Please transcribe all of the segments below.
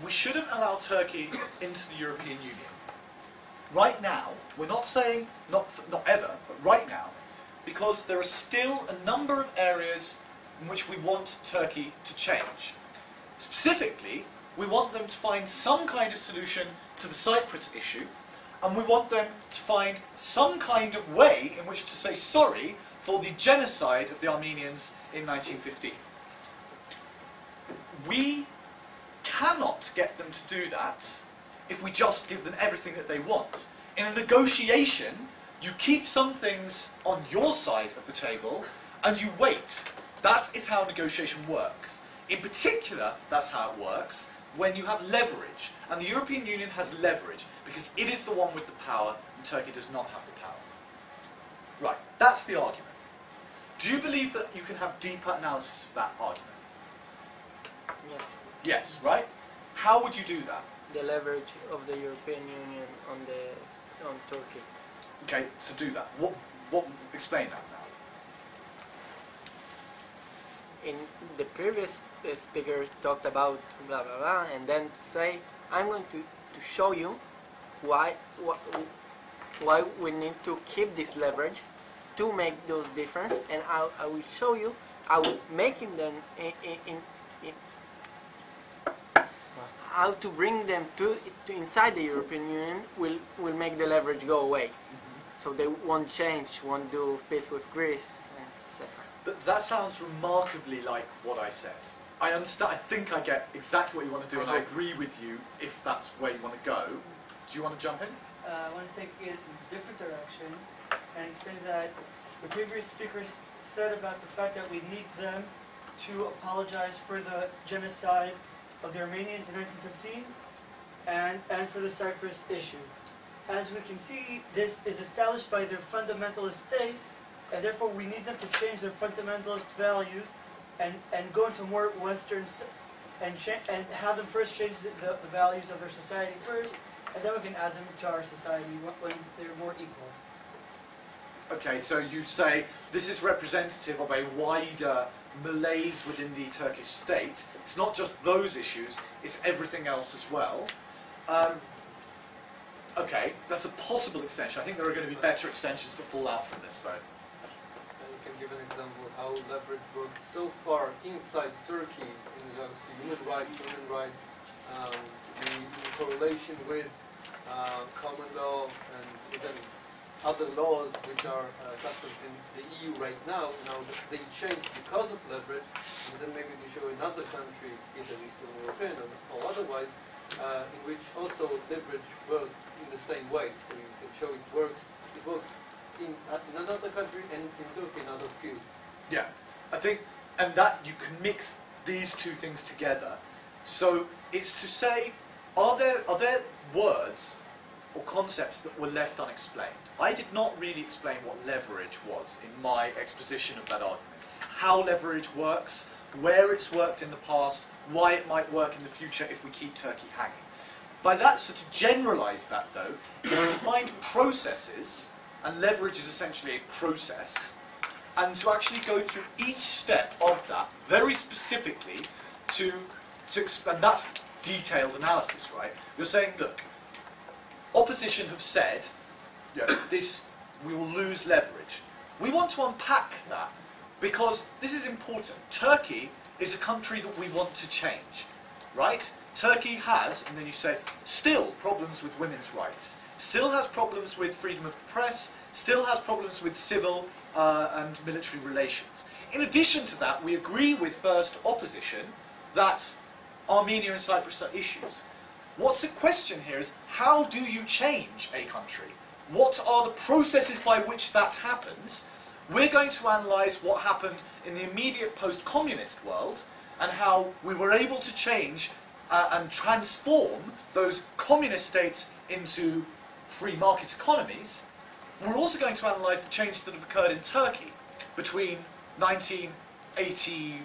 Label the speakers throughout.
Speaker 1: we shouldn't allow Turkey into the European Union. Right now, we're not saying not ever, but right now, because there are still a number of areas in which we want Turkey to change. Specifically, we want them to find some kind of solution to the Cyprus issue, and we want them to find some kind of way in which to say sorry for the genocide of the Armenians in 1915. We cannot get them to do that if we just give them everything that they want. In a negotiation, you keep some things on your side of the table and you wait. That is how negotiation works. In particular, that's how it works when you have leverage. And the European Union has leverage because it is the one with the power and Turkey does not have the power. Right, that's the argument. Do you believe that you can have deeper analysis of that argument?
Speaker 2: Yes.
Speaker 1: Yes, right? How would you do that?
Speaker 2: The leverage of the European Union on Turkey.
Speaker 1: Okay, so do that. Explain that now.
Speaker 2: In the previous speaker talked about blah blah blah, and then to say, I'm going to show you why we need to keep this leverage to make those difference, and I will show you, I will making them how to bring them to inside the European Union will make the leverage go away. So they won't change, won't do peace with Greece, etc.
Speaker 1: But that sounds remarkably like what I said. I understand, I think I get exactly what you want to do, and I agree with you if that's where you want to go. Do you want to jump in?
Speaker 3: I want to take it in a different direction and say that the previous speakers said about the fact that we need them to apologize for the genocide of the Armenians in 1915 and for the Cyprus issue. As we can see, this is established by their fundamentalist state, and therefore we need them to change their fundamentalist values and go into more Western, and have them first change the values of their society first, and then we can add them to our society when they're more equal.
Speaker 1: Okay, so you say this is representative of a wider malaise within the Turkish state. It's not just those issues, it's everything else as well. Okay, that's a possible extension. I think there are going to be better extensions that fall out from this, though.
Speaker 4: You can give an example of how leverage worked so far inside Turkey in regards to human rights, women rights, the correlation with common law and even other laws which are customized in the EU right now. Now they change because of leverage, and then maybe they show another country, either Eastern European or otherwise, in which also leverage works in the same way. So you can show it works in another country and in Turkey in other fields.
Speaker 1: Yeah, I think, and that you can mix these two things together. So it's to say, are there words or concepts that were left unexplained? I did not really explain what leverage was in my exposition of that argument. How leverage works, where it's worked in the past, why it might work in the future if we keep Turkey hanging. By that, so to generalise that though, is to find processes, and leverage is essentially a process, and to actually go through each step of that very specifically and that's detailed analysis, right? You're saying, look, opposition have said, this, we will lose leverage. We want to unpack that because this is important. Turkey is a country that we want to change, right? Turkey has, and then you say, still problems with women's rights, still has problems with freedom of the press, still has problems with civil and military relations. In addition to that, we agree with first opposition that Armenia and Cyprus are issues. What's the question here is, how do you change a country? What are the processes by which that happens? We're going to analyse what happened in the immediate post-communist world and how we were able to change and transform those communist states into free market economies. We're also going to analyse the changes that have occurred in Turkey between 1980,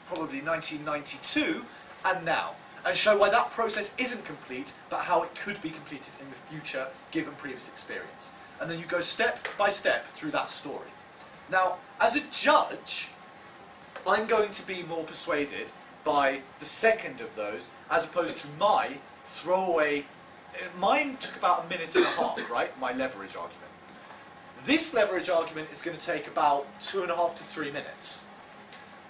Speaker 1: probably 1992, and now, and show why that process isn't complete, but how it could be completed in the future, given previous experience. And then you go step by step through that story. Now, as a judge, I'm going to be more persuaded by the second of those, as opposed to my throwaway. Mine took about 1.5 minutes, right? My leverage argument. This leverage argument is going to take about 2.5 to 3 minutes.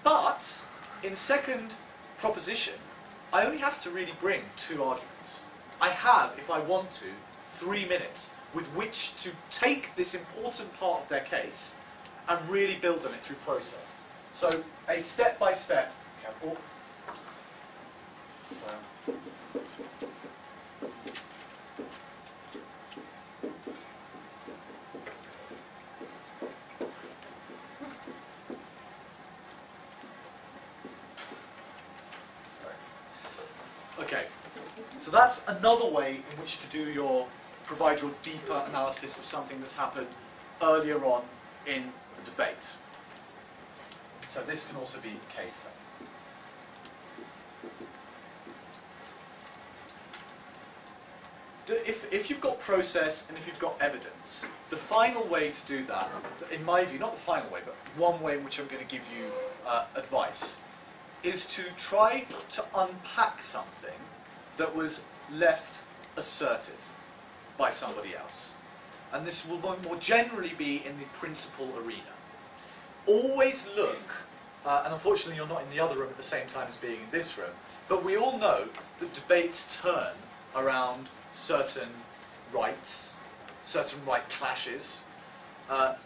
Speaker 1: But in second proposition, I only have to really bring 2 arguments. I have, if I want to, 3 minutes with which to take this important part of their case and really build on it through process. So a step-by-step. Okay, okay, so that's another way in which to provide your deeper analysis of something that's happened earlier on in the debate. So this can also be a case study. If you've got process and if you've got evidence, the final way to do that, in my view, not the final way, but one way in which I'm going to give you advice, is to try to unpack something that was left asserted by somebody else. And this will more generally be in the principle arena. Always look, and unfortunately you're not in the other room at the same time as being in this room, but we all know that debates turn around certain rights, certain right clashes,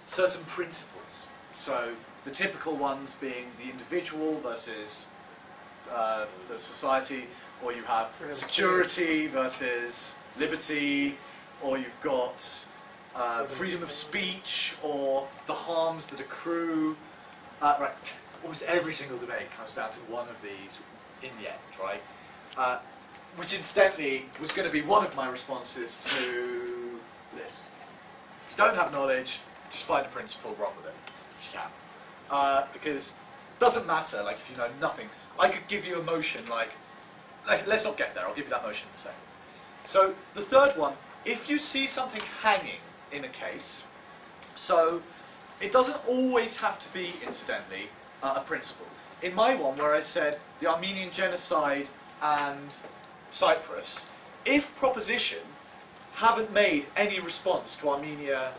Speaker 1: certain principles. So the typical ones being the individual versus the society, or you have security versus liberty, or you've got freedom of speech, or the harms that accrue. Right, almost every single debate comes down to one of these in the end, right? Which incidentally was going to be one of my responses to this. If you don't have knowledge, just find a principle, run with it, if you can. Because it doesn't matter, like if you know nothing. I could give you a motion like let's not get there, I'll give you that motion in a second. So the third one, if you see something hanging in a case, so it doesn't always have to be, incidentally, a principle. In my one, where I said the Armenian genocide and Cyprus, if proposition haven't made any response to Armenia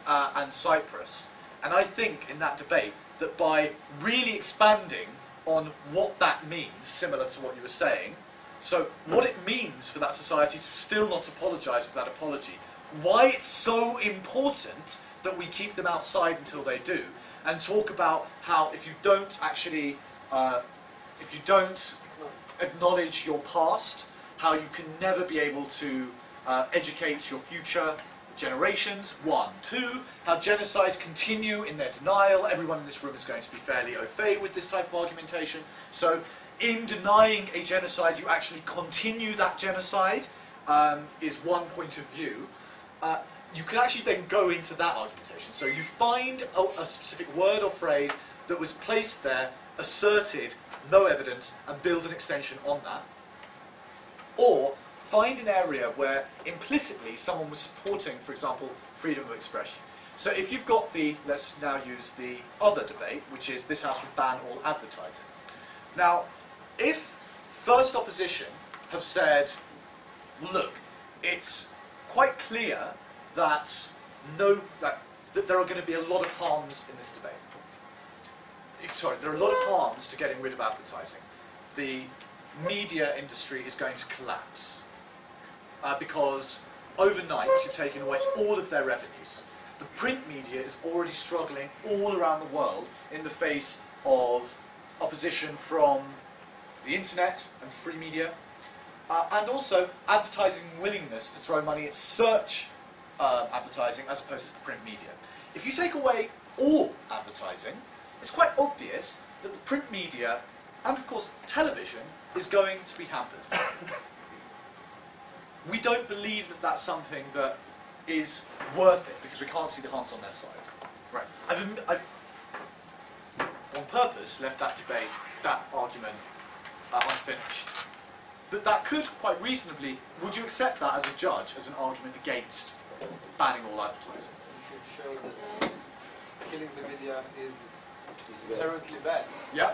Speaker 1: and Cyprus, and I think in that debate that by really expanding on what that means, similar to what you were saying, so what it means for that society to still not apologise for that apology, why it's so important that we keep them outside until they do, and talk about how if you don't actually, if you don't acknowledge your past, how you can never be able to educate your future generations, 1. 2, how genocides continue in their denial. Everyone in this room is going to be fairly au fait with this type of argumentation. So in denying a genocide, you actually continue that genocide, is one point of view. You can actually then go into that argumentation. So you find a specific word or phrase that was placed there, asserted, no evidence, and build an extension on that. Or find an area where implicitly someone was supporting, for example, freedom of expression. So if you've got the, let's now use the other debate, which is this house would ban all advertising. Now, if first opposition have said, look, it's quite clear that that there are going to be a lot of harms in this debate. There are a lot of harms to getting rid of advertising. The media industry is going to collapse because overnight you've taken away all of their revenues. The print media is already struggling all around the world in the face of opposition from the internet and free media, and also advertising willingness to throw money at search advertising as opposed to the print media. If you take away all advertising, it's quite obvious that the print media, and of course television, is going to be hampered. We don't believe that that's something that is worth it because we can't see the harms on their side. Right. I've on purpose left that debate, that argument, unfinished. But that could quite reasonably, would you accept that as a judge, as an argument against banning all advertising?
Speaker 4: You should show that killing the media is inherently bad.
Speaker 1: Yeah.